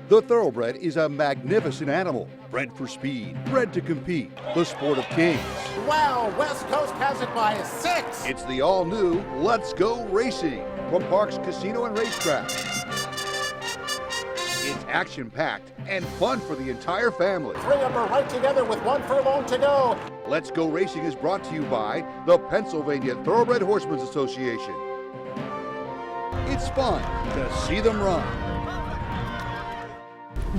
The thoroughbred is a magnificent animal, bred for speed, bred to compete, the sport of kings. Wow, West Coast has it by 6. It's the all-new Let's Go Racing from Parks Casino and Racetrack. It's action-packed and fun for the entire family. 3 of them are right together with 1 furlong to go. Let's Go Racing is brought to you by the Pennsylvania Thoroughbred Horsemen's Association. It's fun to see them run.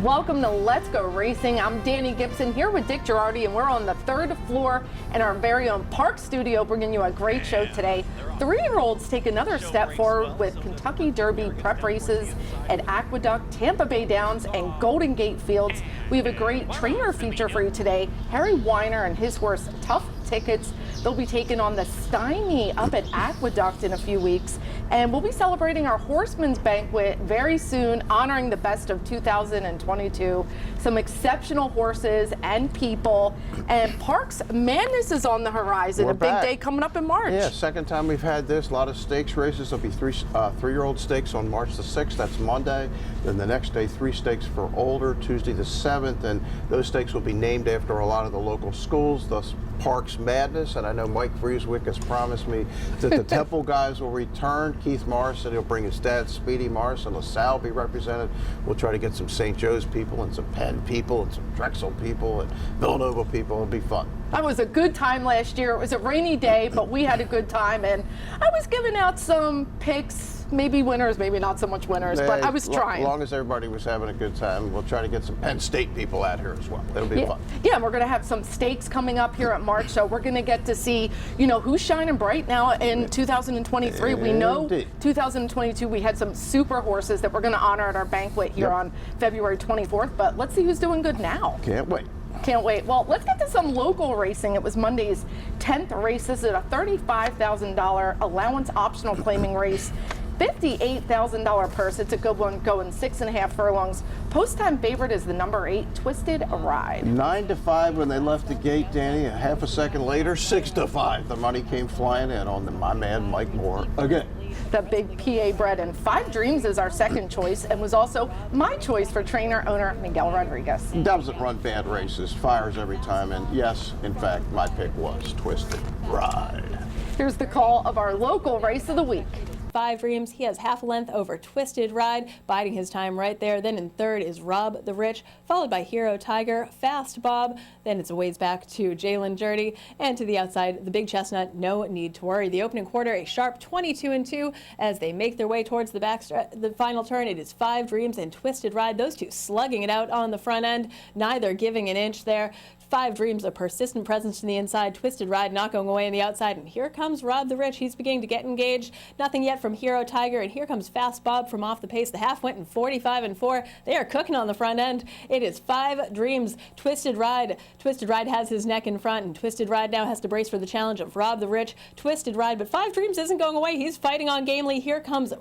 Welcome to Let's Go Racing. I'm Danny Gibson here with Dick Girardi, and we're on the 3rd floor in our very own park studio, bringing you a great show today. 3-year-olds take another step forward with Kentucky Derby prep races at Aqueduct, Tampa Bay Downs, and Golden Gate Fields. We have a great trainer feature for you today. Harry Weiner and his horse Tough Tickets. They'll be taking on the Stymie up at Aqueduct in a few weeks. And we'll be celebrating our Horseman's Banquet very soon, honoring the best of 2022. Some exceptional horses and people. And Parks Madness is on the horizon. We're a big back. day coming up in March. Yeah, second time we've had this. A lot of stakes races. There'll be three-year-old stakes on March the 6th. That's Monday. Then the next day, 3 stakes for older, Tuesday the 7th. And those stakes will be named after a lot of the local schools, thus Parks Madness. And I know Mike Vrieswick has promised me that the Temple guys will return. Keith Morrison, he'll bring his dad, Speedy Morrison. LaSalle will be represented. We'll try to get some St. Joe's people and some Penn people and some Drexel people and Villanova people. It'll be fun. That was a good time last year. It was a rainy day, but we had a good time. And I was giving out some picks, maybe winners, maybe not so much winners, but I was trying. As long as everybody was having a good time, we'll try to get some Penn State people out here as well. It'll be fun. Yeah, and we're going to have some stakes coming up here at March, so we're going to get to see, you know, who's shining bright now in 2023. We know 2022 we had some super horses that we're going to honor at our banquet here on February 24th, but let's see who's doing good now. Can't wait. Can't wait. Well, let's get to some local racing. It was Monday's 10th race. This is a $35,000 allowance optional claiming race. $58,000 purse. It's a good one, going 6.5 furlongs. Post-time favorite is the number 8, Twisted Ride. 9-5 when they left the gate, Danny. A half a second later, 6-5. The money came flying in on my man Mike Moore again. The big PA bred, and 5 Dreams is our second choice and was also my choice for trainer owner Miguel Rodriguez. Doesn't run bad races, fires every time, and yes, in fact, my pick was Twisted Ride. Here's the call of our local race of the week. 5 Dreams, he has half a length over Twisted Ride, biding his time right there. Then in third is Rob the Rich, followed by Hero Tiger, Fast Bob. Then it's a ways back to Jalen Dirty, and to the outside, the Big Chestnut, No Need to Worry. The opening quarter, a sharp 22-2 as they make their way towards the final turn. It is 5 Dreams and Twisted Ride, those two slugging it out on the front end, neither giving an inch there. 5 Dreams, a persistent presence to the inside. Twisted Ride not going away on the outside. And here comes Rob the Rich. He's beginning to get engaged. Nothing yet from Hero Tiger. And here comes Fast Bob from off the pace. The half went in 45-4. They are cooking on the front end. It is 5 Dreams, Twisted Ride. Twisted Ride has his neck in front, and Twisted Ride now has to brace for the challenge of Rob the Rich. Twisted Ride, but 5 Dreams isn't going away. He's fighting on gamely. Here comes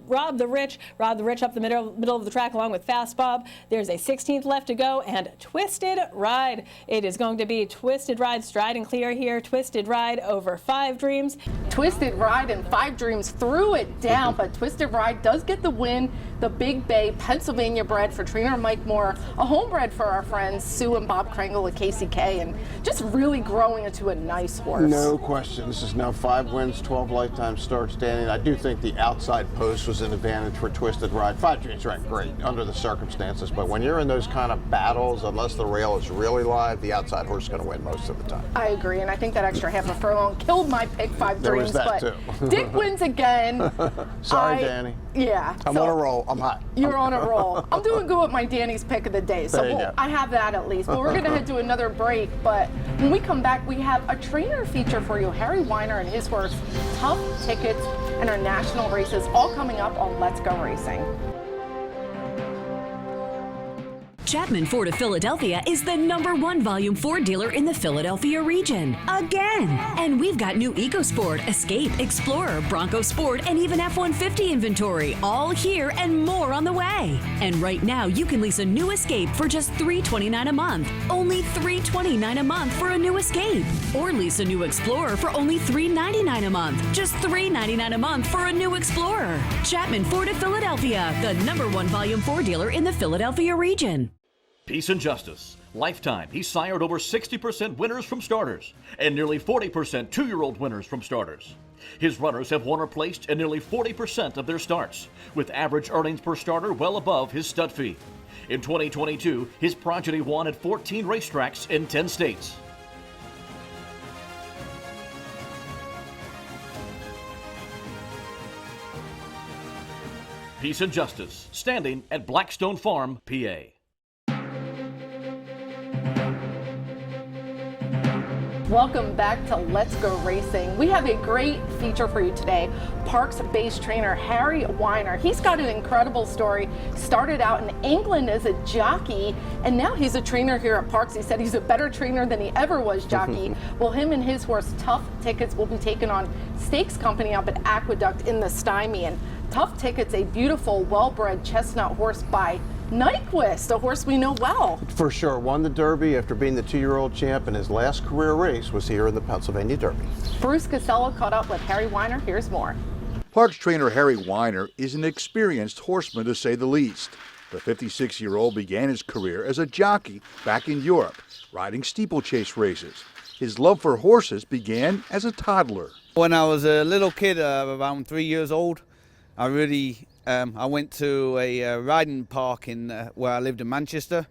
Rob the Rich up the middle of the track along with Fast Bob. There's a 16th left to go, and Twisted Ride. It is going to be Twisted Ride striding clear here. Twisted Ride over 5 Dreams. Twisted Ride and 5 Dreams threw it down, but Twisted Ride does get the win. The Big Bay, Pennsylvania bred for trainer Mike Moore, a homebred for our friends Sue and Bob Kringle at KCK, and just really growing into a nice horse. No question. This is now 5 wins, 12 lifetime starts, Danny. And I do think the outside post was an advantage for Twisted Ride. 5 Dreams ran great under the circumstances, but when you're in those kind of battles, unless the rail is really live, the outside horse is going to win most of the time. I agree, and I think that extra half a furlong killed my pick 5 There Dreams, was that but too. Dick wins again. Sorry, Danny. Yeah. I'm on a roll. I'm hot. You're on a roll. I'm doing good with my Danny's pick of the day, so There you go. I have that at least. But we're going to head to another break, but when we come back, we have a trainer feature for you. Harry Weiner and his horse, Tough Tickets, and our national races all coming up on Let's Go Racing. Chapman Ford of Philadelphia is the #1 volume Ford dealer in the Philadelphia region. Again! And we've got new EcoSport, Escape, Explorer, Bronco Sport, and even F-150 inventory, all here and more on the way. And right now, you can lease a new Escape for just $329 a month. Only $329 a month for a new Escape. Or lease a new Explorer for only $399 a month. Just $399 a month for a new Explorer. Chapman Ford of Philadelphia, the #1 volume Ford dealer in the Philadelphia region. Peace and Justice. Lifetime, he's sired over 60% winners from starters and nearly 40% two-year-old winners from starters. His runners have won or placed in nearly 40% of their starts, with average earnings per starter well above his stud fee. In 2022, his progeny won at 14 racetracks in 10 states. Peace and Justice, standing at Blackstone Farm, PA. Welcome back to Let's Go Racing. We have a great feature for you today. Parks-based trainer Harry Weiner. He's got an incredible story. Started out in England as a jockey, and now he's a trainer here at Parks. He said he's a better trainer than he ever was jockey. Well, him and his horse Tough Tickets will be taking on Stakes Company up at Aqueduct in the Stymie. And Tough Tickets, a beautiful, well-bred chestnut horse by Nyquist, a horse we know well. For sure, won the Derby after being the 2-year-old champ, and his last career race was here in the Pennsylvania Derby. Bruce Casella caught up with Harry Weiner. Here's more. Parks trainer Harry Weiner is an experienced horseman, to say the least. The 56-year-old began his career as a jockey back in Europe, riding steeplechase races. His love for horses began as a toddler. When I was a little kid, around 3 years old, I went to a riding park in where I lived in Manchester,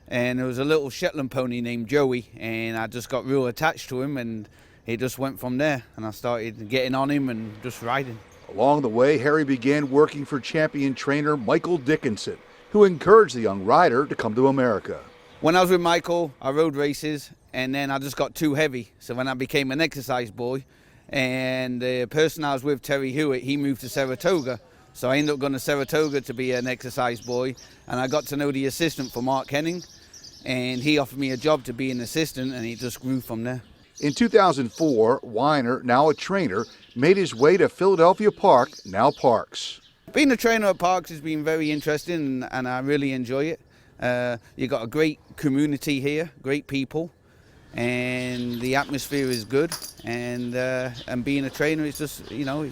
and there was a little Shetland pony named Joey, and I just got real attached to him, and he just went from there, and I started getting on him and just riding. Along the way, Harry began working for champion trainer Michael Dickinson, who encouraged the young rider to come to America. When I was with Michael, I rode races, and then I just got too heavy, so when I became an exercise boy, and the person I was with, Terry Hewitt, he moved to Saratoga. So I ended up going to Saratoga to be an exercise boy, and I got to know the assistant for Mark Henning, and he offered me a job to be an assistant, and it just grew from there. In 2004, Weiner, now a trainer, made his way to Philadelphia Park, now Parks. Being a trainer at Parks has been very interesting, and I really enjoy it. You got a great community here, great people, and the atmosphere is good, and being a trainer is just, you know,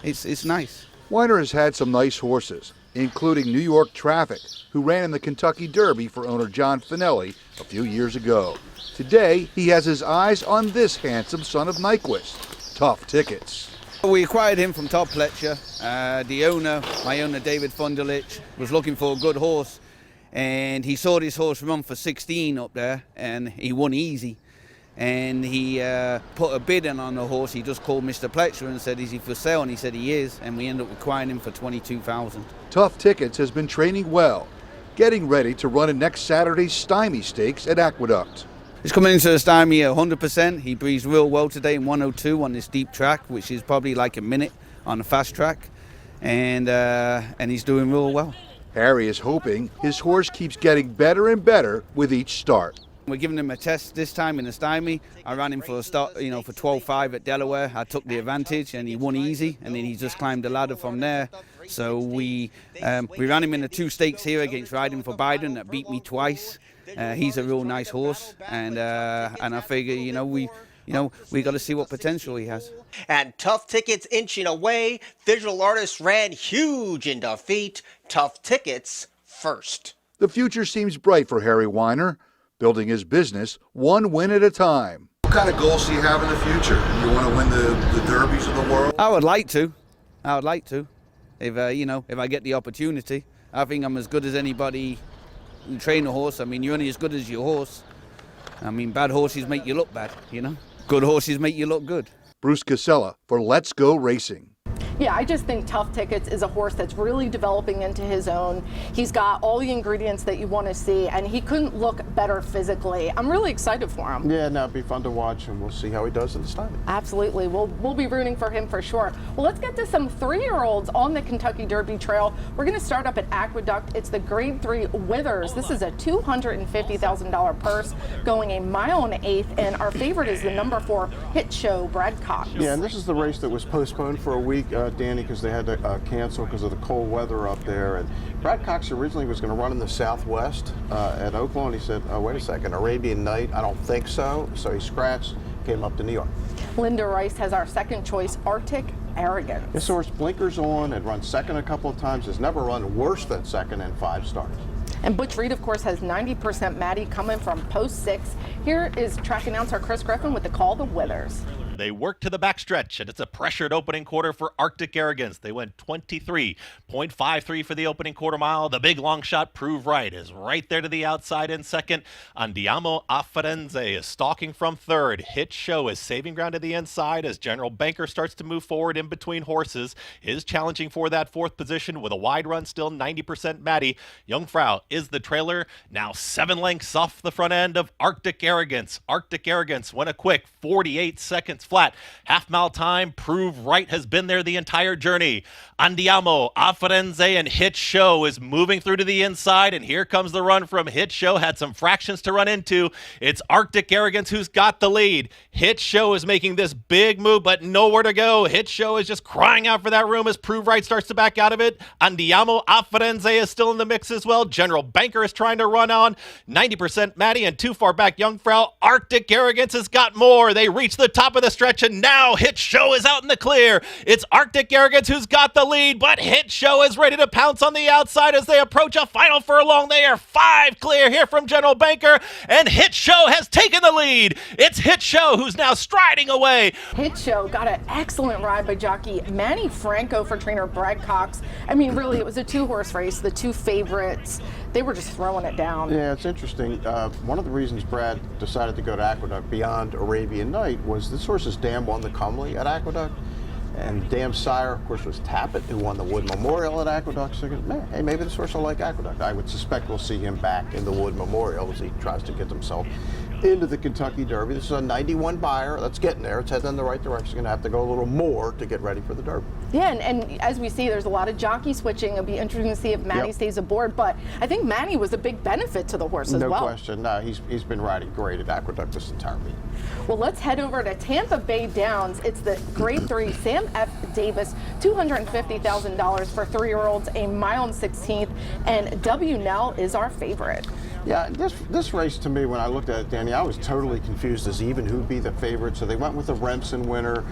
it's nice. Weiner has had some nice horses, including New York Traffic, who ran in the Kentucky Derby for owner John Finelli a few years ago. Today, he has his eyes on this handsome son of Nyquist, Tough Tickets. We acquired him from Todd Pletcher. My owner David Fundelich, was looking for a good horse, and he saw this horse run for 16 up there, and he won easy. And he put a bid in on the horse. He just called Mr. Pletcher and said, "Is he for sale?" And he said he is, and we ended up acquiring him for $22,000. Tough Tickets has been training well, getting ready to run in next Saturday's Stymie Stakes at Aqueduct. He's coming into the Stymie at 100%. He breathes real well today in 102 on this deep track, which is probably like a minute on a fast track, and he's doing real well. Harry is hoping his horse keeps getting better and better with each start. We're giving him a test this time in the Stymie. I ran him for a start, for 12.5 at Delaware. I took the advantage, and he won easy, and then he just climbed the ladder from there. So we ran him in the 2 stakes here against Riding for Biden that beat me twice. He's a real nice horse, and I figure we got to see what potential he has. And Tough Tickets inching away. Visual Artist ran huge in defeat. Tough Tickets first. The future seems bright for Harry Weiner, building his business one win at a time. What kind of goals do you have in the future? You want to win the derbies of the world? I would like to. If I get the opportunity. I think I'm as good as anybody who train a horse. I mean, you're only as good as your horse. I mean, bad horses make you look bad, Good horses make you look good. Bruce Casella for Let's Go Racing. Yeah, I just think Tough Tickets is a horse that's really developing into his own. He's got all the ingredients that you want to see, and he couldn't look better physically. I'm really excited for him. Yeah, no, it'll be fun to watch, and we'll see how he does in the style. Absolutely. We'll be rooting for him for sure. Well, let's get to some 3-year-olds on the Kentucky Derby Trail. We're going to start up at Aqueduct. It's the Grade 3 Withers. This is a $250,000 purse going 1 1/8 miles, and our favorite is the number 4 Hit Show, Brad Cox. Yeah, and this is the race that was postponed for a week, Danny, because they had to cancel because of the cold weather up there. And Brad Cox originally was going to run in the Southwest at Oakland. He said, oh, wait a second, Arabian Night? I don't think so. So he scratched, came up to New York. Linda Rice has our second choice, Arctic Arrogance. This horse blinkers on and run second a couple of times. Has never run worse than second in 5 starts. And Butch Reed, of course, has 90% Maddie coming from post 6. Here is track announcer Chris Griffin with the call to Withers. They work to the backstretch, and it's a pressured opening quarter for Arctic Arrogance. They went 23.53 for the opening quarter mile. The big long shot, Prove Right, is right there to the outside in second. Andiamo a Firenze is stalking from third. Hit Show is saving ground to the inside as General Banker starts to move forward in between horses. Is challenging for that 4th position with a wide run, still 90% Maddie. Jungfrau is the trailer, now 7 lengths off the front end of Arctic Arrogance. Arctic Arrogance went a quick 48 seconds flat. Half-mile time, Prove Right has been there the entire journey. Andiamo, a Firenze, and Hit Show is moving through to the inside, and here comes the run from Hit Show. Had some fractions to run into. It's Arctic Arrogance who's got the lead. Hit Show is making this big move, but nowhere to go. Hit Show is just crying out for that room as Prove Right starts to back out of it. Andiamo, a Firenze is still in the mix as well. General Banker is trying to run on. 90% Maddie, and too far back Jungfrau. Arctic Arrogance has got more. They reach the top of the stretch, and now Hit Show is out in the clear. It's Arctic Arrogance who's got the lead, but Hit Show is ready to pounce on the outside as they approach a final furlong. They are 5 clear here from General Banker, and Hit Show has taken the lead. It's Hit Show who's now striding away. Hit Show got an excellent ride by jockey Manny Franco for trainer Brad Cox. I mean, really, it was a 2-horse race. The 2 favorites, they were just throwing it down. Yeah, it's interesting. One of the reasons Brad decided to go to Aqueduct beyond Arabian Night was this horse's dam won the Comely at Aqueduct, and Dam's sire, of course, was Tappet, who won the Wood Memorial at Aqueduct. So, man, hey, maybe this horse will like Aqueduct. I would suspect we'll see him back in the Wood Memorial as he tries to get himself into the Kentucky Derby. This is a 91 buyer. That's getting there. It's heading in the right direction. Going to have to go a little more to get ready for the Derby. Yeah, and as we see, there's a lot of jockey switching. It'll be interesting to see if Manny stays aboard, but I think Manny was a big benefit to the horse as well. No question. No, he's been riding great at Aqueduct this entire week. Well, let's head over to Tampa Bay Downs. It's the Grade 3 Sam F. Davis, $250,000 for 3-year-olds, 1 16 miles, and W. Nell is our favorite. Yeah, this race to me, when I looked at it, Danny, I was totally confused as even who'd be the favorite. So they went with the Remsen winner,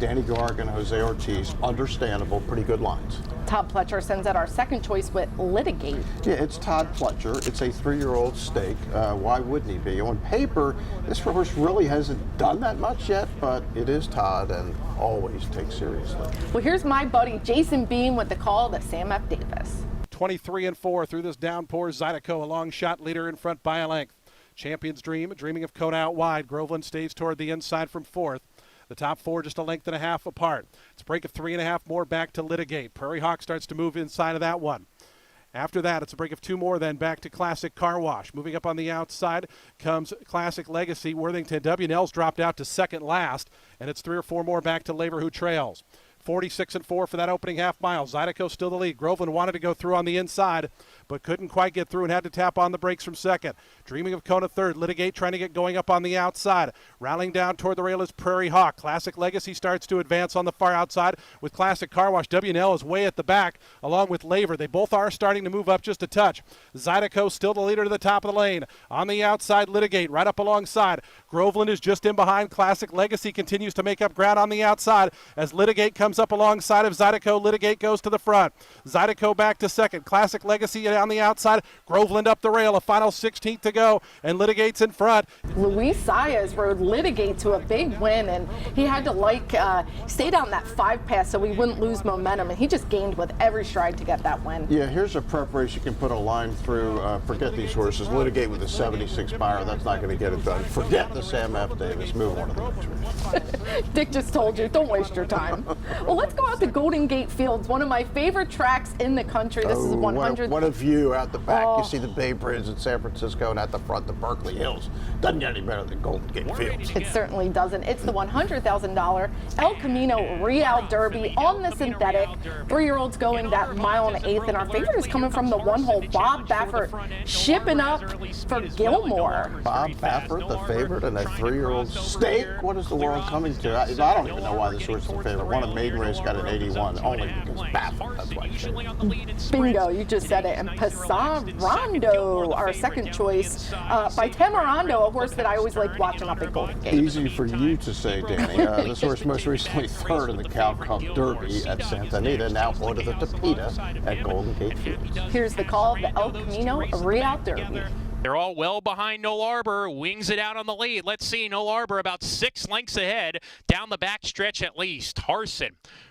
Danny Garg and Jose Ortiz. Understandable, pretty good lines. Todd Pletcher sends out our second choice with Litigate. Yeah, it's Todd Pletcher. It's a 3-year-old stake. Why wouldn't he be? On paper, this horse really hasn't done that much yet, but it is Todd and always takes seriously. Well, here's my buddy Jason Beam with the call to Sam F. Davis. 23-4 through this downpour. Zydeco, a long shot leader in front by a length. Champion's Dream, dreaming of Kona out wide. Groveland stays toward the inside from 4th. The top 4 just a length and a half apart. It's a break of 3.5 more back to Litigate. Prairie Hawk starts to move inside of that one. After that, it's a break of 2 more, then back to Classic Car Wash. Moving up on the outside comes Classic Legacy. Worthington W. Nell's dropped out to second last, and it's 3 or 4 more back to Laver, who trails. 46-4 for that opening half mile. Zydeco still the lead. Groveland wanted to go through on the inside, but couldn't quite get through and had to tap on the brakes from second. Dreaming of Kona third. Litigate trying to get going up on the outside. Rallying down toward the rail is Prairie Hawk. Classic Legacy starts to advance on the far outside with Classic Car Wash. W&L is way at the back along with Laver. They both are starting to move up just a touch. Zydeco still the leader to the top of the lane. On the outside, Litigate right up alongside. Groveland is just in behind. Classic Legacy continues to make up ground on the outside as Litigate comes up alongside of Zydeco. Litigate goes to the front. Zydeco back to second. Classic Legacy on the outside. Groveland up the rail. A final 16th to go, and Litigate's in front. Luis Saez rode Litigate to a big win, and he had to stay down that 5 pass so he wouldn't lose momentum, and he just gained with every stride to get that win. Yeah, here's a prep race you can put a line through. Forget these horses. Litigate with a 76 buyer. That's not going to get it done. Forget the Sam F. Davis. Move on to the next race. Dick just told you, don't waste your time. Well, let's go out to Golden Gate Fields, one of my favorite tracks in the country. This is 100. What a view out the back. You see the Bay Bridge in San Francisco, and at the front, the Berkeley Hills. Doesn't get any better than Golden Gate Fields. It certainly doesn't. It's the $100,000 El Camino Real Derby on the synthetic. 3-year-olds going that mile and 1/8, and our favorite is coming from the one-hole. Bob Baffert shipping up for Gilmore. Bob Baffert, the favorite, and a 3-year-old stake. What is the world coming to? I don't even know why this horse is the favorite. Won a maiden race, got an 81, only because Baffert. That's why it's favorite. Bingo, you just said it. And Passarando, our second choice, by Tamarando, a horse that I always like watching up at Golden Gate. Easy for you to say, Danny. This horse most recently third in the Cow Cup Derby at Santa Anita, now going to the Tapeta at Golden Gate Fields. Here's the call of the El Camino Real Derby. They're all well behind Noel Arbor, wings it out on the lead. Let's see, Noel Arbor about 6 lengths ahead, down the back stretch at least. Harson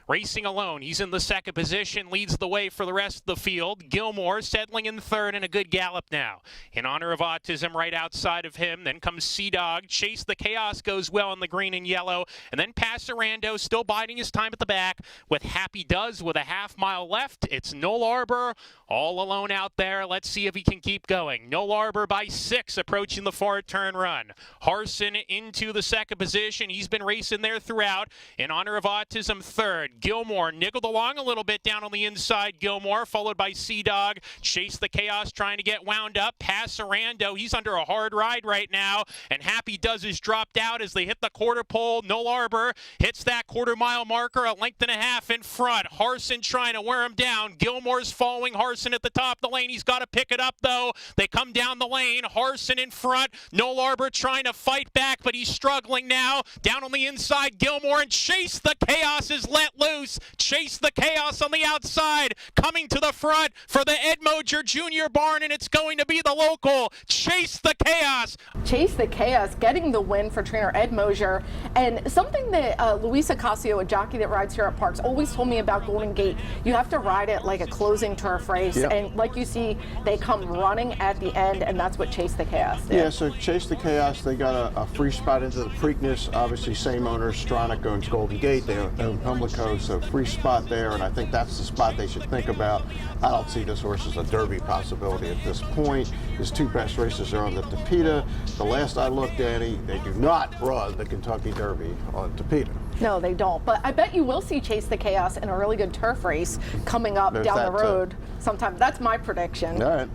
racing alone. He's in the second position, leads the way for the rest of the field. Gilmore settling in third and a good gallop now. In Honor of Autism right outside of him. Then comes Sea Dog. Chase the Chaos goes well in the green and yellow. And then Passarando still biding his time at the back with Happy Does with a half-mile left. It's Noel Arbor all alone out there. Let's see if he can keep going. Noel Arbor by 6 approaching the far turn run. Harson into the second position. He's been racing there throughout. In Honor of Autism third. Gilmore niggled along a little bit down on the inside. Gilmore followed by Sea Dog. Chase the Chaos trying to get wound up. Passarando, he's under a hard ride right now. And Happy Does is dropped out as they hit the quarter pole. Noel Arbor hits that quarter-mile marker, a length and a half in front. Harson trying to wear him down. Gilmore's following Harson at the top of the lane. He's got to pick it up, though. They come down the lane. Harson in front. Noel Arbor trying to fight back, but he's struggling now. Down on the inside, Gilmore, and Chase the Chaos is let loose. Chase the Chaos on the outside, coming to the front for the Ed Moger Jr. barn, and it's going to be the local. Chase the Chaos. Chase the Chaos getting the win for trainer Ed Moger. And something that Luis Ocasio, a jockey that rides here at Parks, always told me about Golden Gate, you have to ride it like a closing turf race. Yep. And like you see, they come running at the end, and that's what Chase the Chaos did. Yeah, so Chase the Chaos, they got a free spot into the Preakness. Obviously, same owner, Stronach owns Golden Gate. They own Pimlico, so free spot there, and I think that's the spot they should think about. I don't see this horse as a Derby possibility at this point. His 2 best races are on the Tapeta. The last I looked, Danny, they do not run the Kentucky Derby on Tapeta. No, they don't. But I bet you will see Chase the Chaos in a really good turf race coming up down the road sometime. That's my prediction. All right.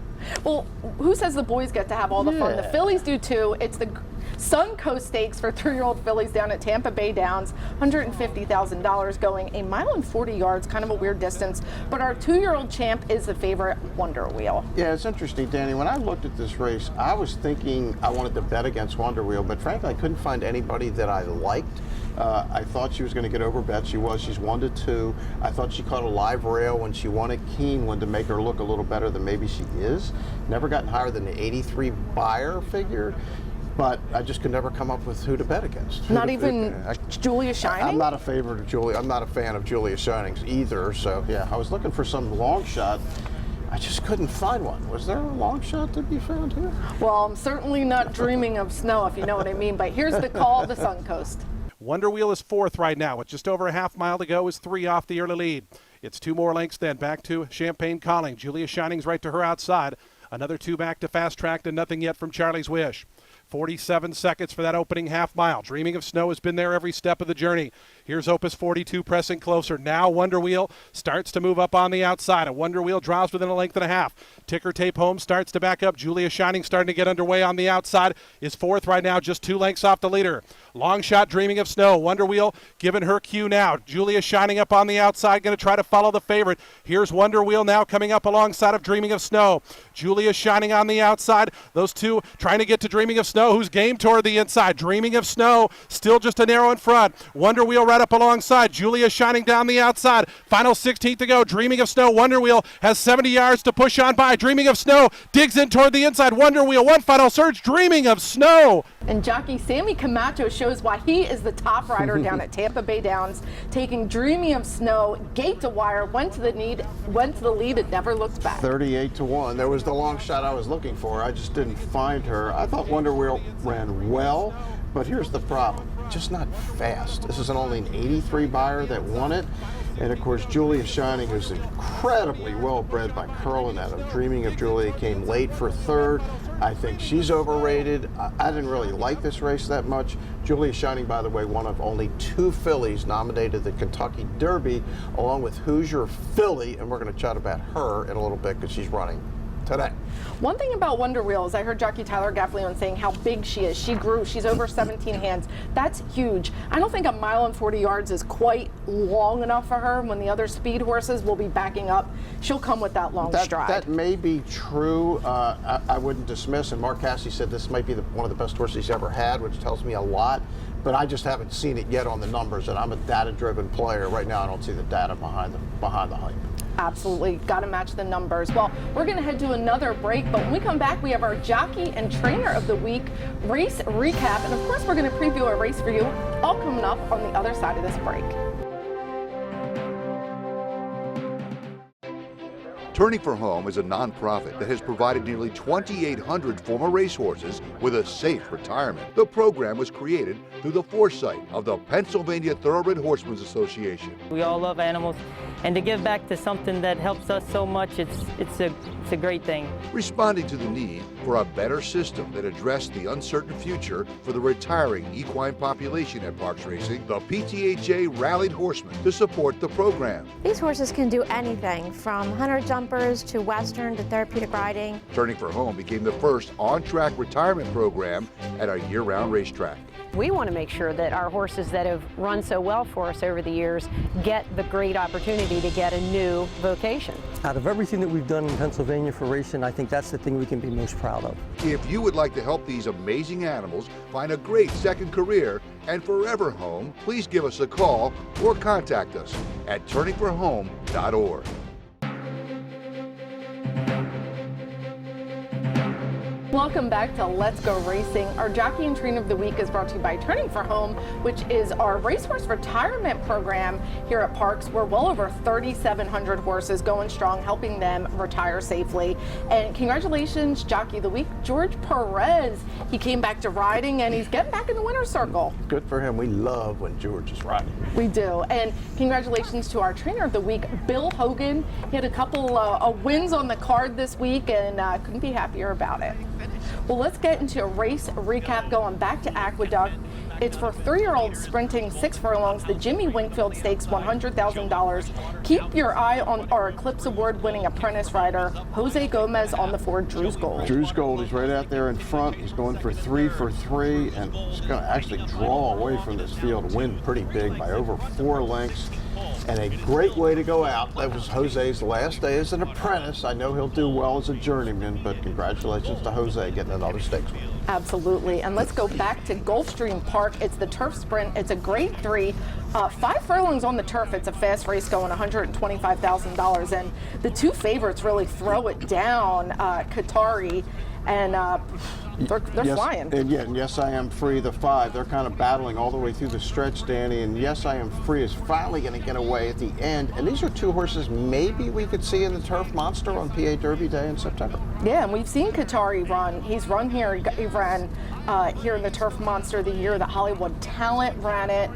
Well, who says the boys get to have all the fun? The fillies do too. It's the Suncoast Stakes for 3-year-old fillies down at Tampa Bay Downs. $150,000 going a mile and 40 yards, kind of a weird distance. But our 2-year-old champ is the favorite, Wonder Wheel. Yeah, it's interesting, Danny. When I looked at this race, I was thinking I wanted to bet against Wonder Wheel, but frankly, I couldn't find anybody that I liked. I thought she was going to get over bet. She was. She's 1-2. I thought she caught a live rail when she won at Keeneland to make her look a little better than maybe she is. Never gotten higher than the 83 buyer figure. But I just could never come up with who to bet against. Not even Julia Shining? I'm not a favorite of Julia. I'm not a fan of Julia Shining's either. So yeah, I was looking for some long shot. I just couldn't find one. Was there a long shot to be found here? Well, I'm certainly not dreaming of snow, if you know what I mean. But here's the call of the Suncoast. Wonder Wheel is 4th right now with just over a half-mile to go, is 3 off the early lead. It's 2 more lengths then back to Champagne Calling. Julia Shining's right to her outside. Another 2 back to Fast Track, and nothing yet from Charlie's Wish. 47 seconds for that opening half mile. Dreaming of Snow has been there every step of the journey. Here's Opus 42 pressing closer. Now Wonder Wheel starts to move up on the outside. A Wonder Wheel drives within a length and a half. Ticker Tape Home starts to back up. Julia Shining starting to get underway on the outside. Is 4th right now, just 2 lengths off the leader. Long shot Dreaming of Snow. Wonder Wheel giving her cue now. Julia Shining up on the outside, going to try to follow the favorite. Here's Wonder Wheel now coming up alongside of Dreaming of Snow. Julia Shining on the outside. Those two trying to get to Dreaming of Snow, who's game toward the inside. Dreaming of Snow still just a narrow in front. Wonder Wheel right up alongside. Julia Shining down the outside. Final 16th to go. Dreaming of Snow. Wonder Wheel has 70 yards to push on by. Dreaming of Snow digs in toward the inside. Wonder Wheel, one final surge. Dreaming of Snow. And jockey Sammy Camacho shows why he is the top rider down at Tampa Bay Downs, taking Dreaming of Snow, gate to wire, went to the lead, it never looked back. 38-1. There was the long shot I was looking for. I just didn't find her. I thought Wonder Wheel ran well, but here's the problem. just not fast. This is only an 83 buyer that won it. And of course, Julia Shining, who's incredibly well bred by curling at him. Dreaming of Julia came late for third. I think she's overrated. I didn't really like this race that much. Julia Shining, by the way, one of only 2 fillies nominated the Kentucky Derby, along with Hoosier Filly, and we're going to chat about her in a little bit because she's running today. One thing about Wonder Wheels, I heard jockey Tyler Gaffleon saying how big she is. She grew. She's over 17 hands. That's huge. I don't think a mile and 40 yards is quite long enough for her. When the other speed horses will be backing up, she'll come with that long stride. That may be true. I wouldn't dismiss, and Mark Cassidy said this might be one of the best horses he's ever had, which tells me a lot. But I just haven't seen it yet on the numbers, and I'm a data-driven player. Right now, I don't see the data behind the hype. Absolutely, got to match the numbers. Well, we're going to head to another break, but when we come back, we have our Jockey and Trainer of the Week race recap, and of course, we're going to preview a race for you, all coming up on the other side of this break. Turning for Home is a nonprofit that has provided nearly 2,800 former racehorses with a safe retirement. The program was created through the foresight of the Pennsylvania Thoroughbred Horsemen's Association. We all love animals, and to give back to something that helps us so much, it's a great thing. Responding to the need for a better system that addressed the uncertain future for the retiring equine population at Parks Racing, the PTHA rallied horsemen to support the program. These horses can do anything from hunter jumpers to western to therapeutic riding. Turning for Home became the first on-track retirement program at a year-round racetrack. We want to make sure that our horses that have run so well for us over the years get the great opportunity to get a new vocation. Out of everything that we've done in Pennsylvania for racing, I think that's the thing we can be most proud of. If you would like to help these amazing animals find a great second career and forever home, please give us a call or contact us at turningforhome.org. Welcome back to Let's Go Racing. Our Jockey and Trainer of the Week is brought to you by Turning for Home, which is our racehorse retirement program here at Parks. We're well over 3,700 horses going strong, helping them retire safely. And congratulations, Jockey of the Week, George Perez. He came back to riding and he's getting back in the winner's circle. Good for him. We love when George is riding. We do. And congratulations to our Trainer of the Week, Bill Hogan. He had a couple of wins on the card this week and couldn't be happier about it. Well, let's get into a race recap going back to Aqueduct. It's for 3-year-olds sprinting 6 furlongs, the Jimmy Wingfield Stakes, $100,000. Keep your eye on our Eclipse Award-winning apprentice rider, Jose Gomez, on the 4 Drew's Gold. Drew's Gold, he's right out there in front. He's going for 3 for 3, and he's going to actually draw away from this field, win pretty big by over 4 lengths. And a great way to go out. That was Jose's last day as an apprentice. I know he'll do well as a journeyman, but congratulations to Jose getting another stakes win. Absolutely. And let's go back to Gulfstream Park. It's the turf sprint. It's a grade 3. 5 furlongs on the turf. It's a fast race going, $125,000. And the 2 favorites really throw it down, Qatari and they're flying. And Yes I Am Free, the 5, they're kind of battling all the way through the stretch, Danny, and Yes I Am Free is finally going to get away at the end. And these are 2 horses maybe we could see in the Turf Monster on PA Derby Day in September. Yeah, and we've seen Qatari run. He's run here. He ran here in the Turf Monster the year that Hollywood Talent ran it.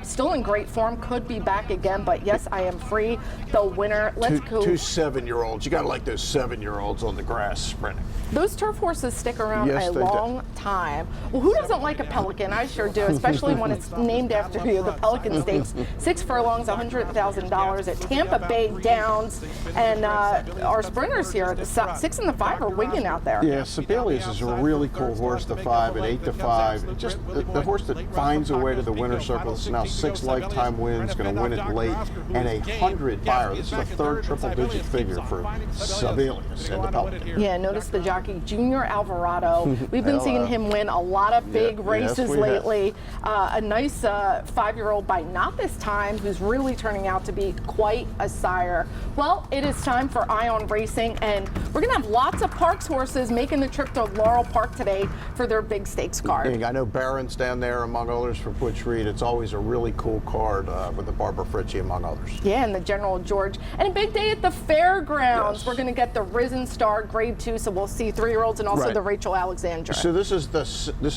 Still in great form, could be back again, but Yes I Am Free, the winner. Let's go. 2 7-year-olds. You got to like those 7-year-olds on the grass sprinting. Those turf horses stick around a long time. Well, who doesn't like a Pelican? I sure do, especially when it's named after you, the Pelican Stakes. 6 furlongs, $100,000 at Tampa Bay Downs. And our sprinters here, the 6 and the 5 are winging out there. Yeah, Sibelius is a really cool horse, the 5 at 8 to 5. Just the horse that finds a way to the winner's circle. This is now 6 lifetime wins, going to win it late, and a 100 buyer. This is the 3rd triple-digit figure for Sibelius and the Pelican. Yeah, notice the jockey, Junior Alvarado. We've been seeing him win a lot of big races lately. A nice 5-year-old by not this time, who's really turning out to be quite a sire. Well, it is time for Ion Racing, and we're going to have lots of Parks horses making the trip to Laurel Park today for their big stakes card. I know Barron's down there, among others, for Butch Reed. It's always a really cool card with the Barbara Fritchie, among others. Yeah, and the General George. And a big day at the fairgrounds. Yes. We're going to get the Risen Star Grade 2, so we'll see 3-year-olds and also the Rachel Alexander Alexandra. So this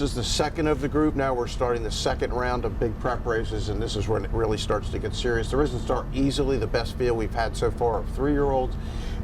is the second of the group. Now we're starting the second round of big prep races, and this is when it really starts to get serious. The races are easily the best field we've had so far of 3-year-olds.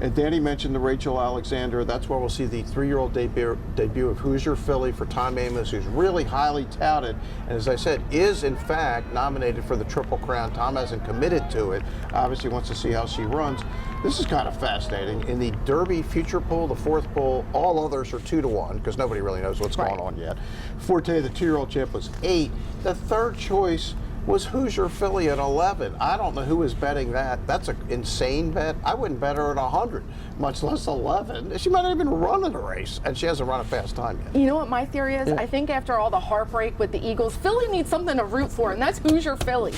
And Danny mentioned the Rachel Alexander. That's where we'll see the 3-year-old debut of Hoosier Filly for Tom Amos, who's really highly touted, and as I said, is in fact nominated for the Triple Crown. Tom hasn't committed to it. Obviously wants to see how she runs. This is kind of fascinating. In the Derby Future Pool, the 4th pool, all others are 2-1 because nobody really knows what's going on yet. Forte, the 2-year-old champ, was 8. The third choice was Hoosier Filly at 11. I don't know who was betting that. That's an insane bet. I wouldn't bet her at 100, much less 11. She might not even run in a race, and she hasn't run a fast time yet. You know what my theory is? Yeah. I think after all the heartbreak with the Eagles, Philly needs something to root for, and that's Hoosier Filly.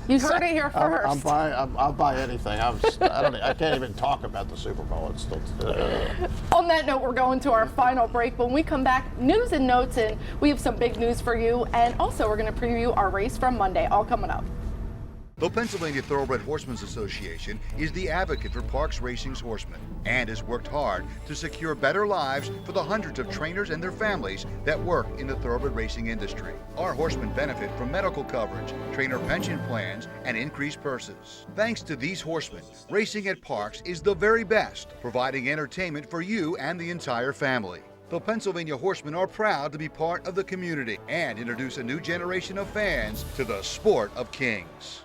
You heard it here first. I'll buy anything. I can't even talk about the Super Bowl. It's still. On that note, we're going to our final break. When we come back, news and notes, and we have some big news for you. And also, we're going to preview our race from Monday. All coming up. The Pennsylvania Thoroughbred Horsemen's Association is the advocate for Parks Racing's horsemen and has worked hard to secure better lives for the hundreds of trainers and their families that work in the thoroughbred racing industry. Our horsemen benefit from medical coverage, trainer pension plans, and increased purses. Thanks to these horsemen, racing at Parks is the very best, providing entertainment for you and the entire family. The Pennsylvania Horsemen are proud to be part of the community and introduce a new generation of fans to the sport of kings.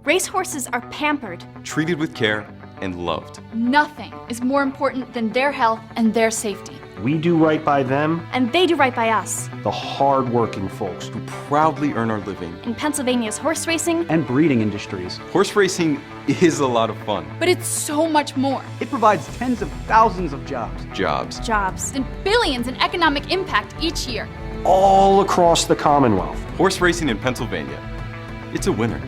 Racehorses are pampered, treated with care, and loved. Nothing is more important than their health and their safety. We do right by them, and they do right by us. The hard-working folks who proudly earn our living in Pennsylvania's horse racing and breeding industries. Horse racing is a lot of fun. But it's so much more. It provides tens of thousands of jobs. Jobs. And billions in economic impact each year. All across the Commonwealth. Horse racing in Pennsylvania. It's a winner.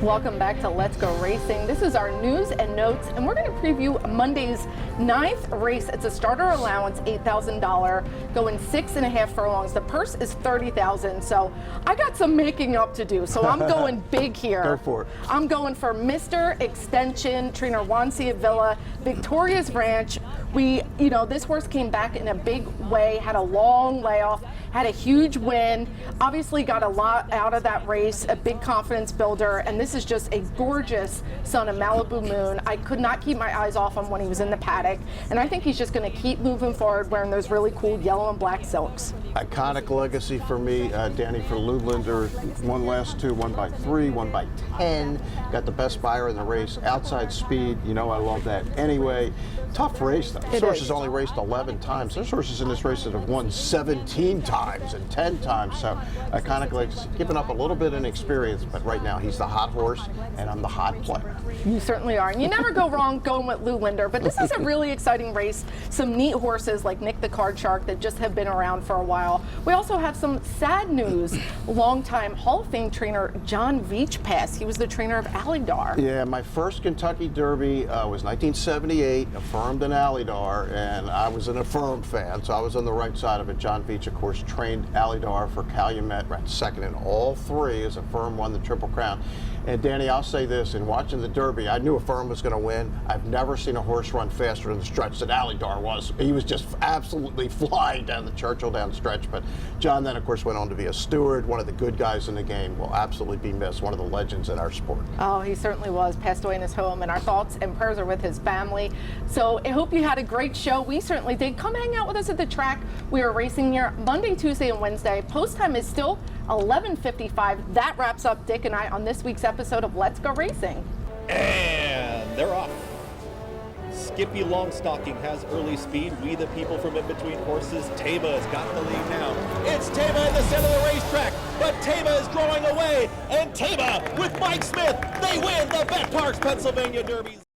Welcome back to Let's Go Racing. This is our news and notes, and we're going to preview Monday's 9th race. It's a starter allowance, $8,000, going 6.5 furlongs. The purse is $30,000, so I got some making up to do, so I'm going big here. Go for it. I'm going for Mr. Extension, trainer Juan Villa, Victoria's Ranch. This horse came back in a big way, had a long layoff, had a huge win, obviously got a lot out of that race, a big confidence builder, and this is just a gorgeous son of Malibu Moon. I could not keep my eyes off him when he was in the paddock, and I think he's just going to keep moving forward wearing those really cool yellow and black silks. Iconic legacy for me, Danny, for Lulinder. Won last 2, 1 by 3, 1 by 10. Got the best buyer in the race. Outside speed, I love that. Anyway, tough race though. This horse has only raced 11 times. There's horses in this race that have won 17 times and 10 times. So iconic legacy, giving up a little bit in experience, but right now he's the hot horse and I'm the hot player. You certainly are. And you never go wrong going with Lulinder, but this is a really exciting race. Some neat horses like Nick the Card Shark that just have been around for a while. We also have some sad news. Longtime Hall of Fame trainer John Veach passed. He was the trainer of Alydar. Yeah, my first Kentucky Derby was 1978, affirmed in Alydar, and I was an affirmed fan, so I was on the right side of it. John Veach, of course, trained Alydar for Calumet, ran second in all 3 as Affirm won the Triple Crown. And Danny, I'll say this, in watching the Derby, I knew Affirm was going to win. I've never seen a horse run faster in the stretch than Alydar was. He was just absolutely flying down the Churchill down stretch. But John then, of course, went on to be a steward, one of the good guys in the game, will absolutely be missed, one of the legends in our sport. Oh, he certainly was. Passed away in his home, and our thoughts and prayers are with his family. So I hope you had a great show. We certainly did. Come hang out with us at the track. We are racing here Monday, Tuesday, and Wednesday. Post time is still 11:55. That wraps up Dick and I on this week's episode of Let's Go Racing. And they're off. Skippy Longstocking has early speed. We the people from in between horses. Taba has got the lead now. It's Taba in the center of the racetrack, but Taba is drawing away. And Taba with Mike Smith, they win the Bet Parks Pennsylvania Derby.